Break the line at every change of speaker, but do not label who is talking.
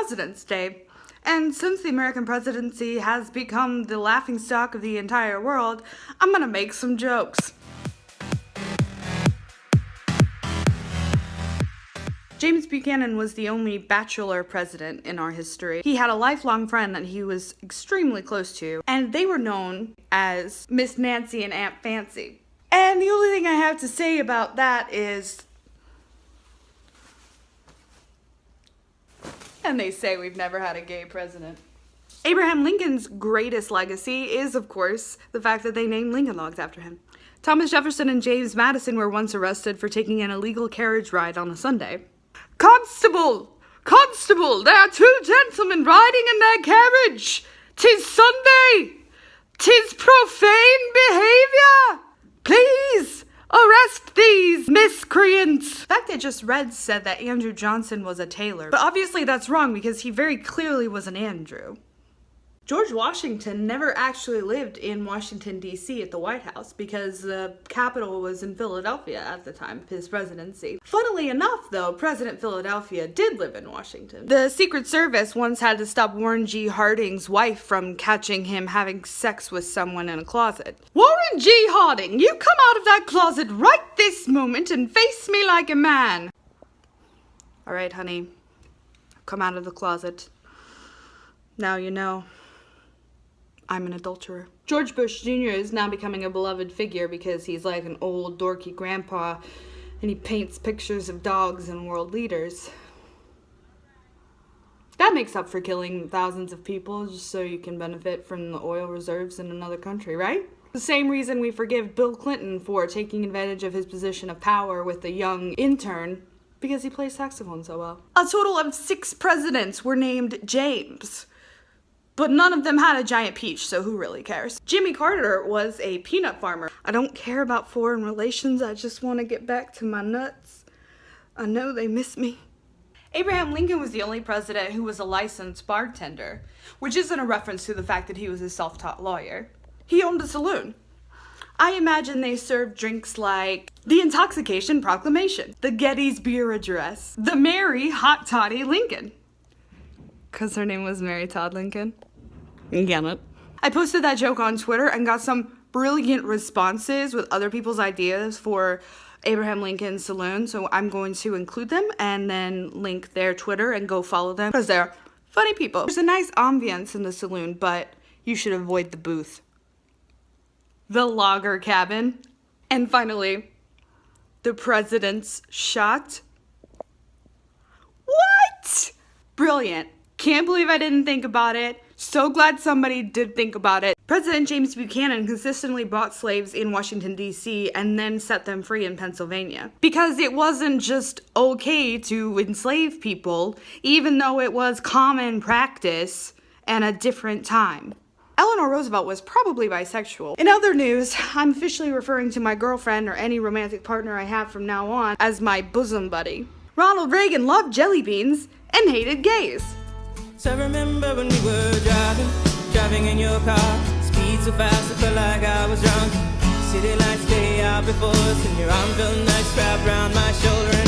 President's Day. And since the American presidency has become the laughingstock of the entire world, I'm gonna make some jokes. James Buchanan was the only bachelor president in our history. He had a lifelong friend that he was extremely close to, and they were known as Miss Nancy and Aunt Fancy. And the only thing I have to say about that is, and they say we've never had a gay president. Abraham Lincoln's greatest legacy is, of course, the fact that they named Lincoln Logs after him. Thomas Jefferson and James Madison were once arrested for taking an illegal carriage ride on a Sunday. Constable! Constable! There are two gentlemen riding in their carriage! 'Tis Sunday! 'Tis profane behavior! Please, arrest these miscreants! The fact I just read said that Andrew Johnson was a tailor, but obviously that's wrong because he very clearly was an Andrew. George Washington never actually lived in Washington, D.C. at the White House because the capital was in Philadelphia at the time of his presidency. Funnily enough, though, President Philadelphia did live in Washington. The Secret Service once had to stop Warren G. Harding's wife from catching him having sex with someone in a closet. Warren G. Harding, you come out of that closet right this moment and face me like a man. All right, honey, come out of the closet. Now you know. I'm an adulterer. George Bush Jr. is now becoming a beloved figure because he's like an old dorky grandpa and he paints pictures of dogs and world leaders. That makes up for killing thousands of people just so you can benefit from the oil reserves in another country, right? The same reason we forgive Bill Clinton for taking advantage of his position of power with a young intern because he plays saxophone so well. A total of 6 presidents were named James. But none of them had a giant peach, so who really cares? Jimmy Carter was a peanut farmer. I don't care about foreign relations, I just want to get back to my nuts. I know they miss me. Abraham Lincoln was the only president who was a licensed bartender, which isn't a reference to the fact that he was a self-taught lawyer. He owned a saloon. I imagine they served drinks like the Intoxication Proclamation, the Gettysburg Address, the Mary Hot Toddy Lincoln. Because her name was Mary Todd Lincoln. You get it. I posted that joke on Twitter and got some brilliant responses with other people's ideas for Abraham Lincoln's saloon, so I'm going to include them and then link their Twitter and go follow them because they're funny people. There's a nice ambience in the saloon, but you should avoid the booth. The logger cabin. And finally, the president's shot. What? Brilliant. Can't believe I didn't think about it. So glad somebody did think about it. President James Buchanan consistently bought slaves in Washington, D.C. and then set them free in Pennsylvania. Because it wasn't just okay to enslave people, even though it was common practice and a different time. Eleanor Roosevelt was probably bisexual. In other news, I'm officially referring to my girlfriend or any romantic partner I have from now on as my bosom buddy. Ronald Reagan loved jelly beans and hated gays.
So I remember when we were driving in your car, speed so fast I felt like I was drunk. City lights day out before us, and your arm felt nice wrapped around my shoulder.